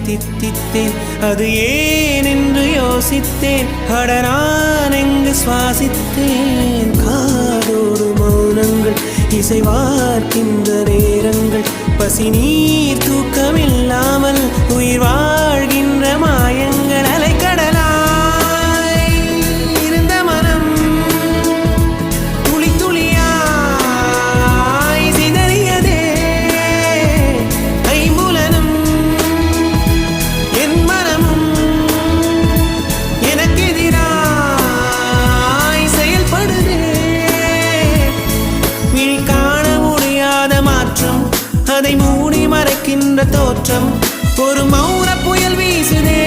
தித்தித்தேன் அது ஏன் என்று யோசித்தேன் அட நான் எங்கு சுவாசித்தேன் காதோடு மௌனங்கள் இசைவார்க்கின்ற நேரங்கள் பசி நீர் தூக்கமில்லாமல் உயிர் வாழ்கின்ற மாயங்கள் அலைக்கடலாய் இருந்த மனம் துளி துளியாய் சிதறியதே ஐம்புலனும் என் மனமும் எனக்கெதிராய் செயல்படுதே விழி காண முடியாத மாற்றம் அதை மூடி மறைக்கின்ற தோற்றம் ஒரு மௌன புயல் வீசுதே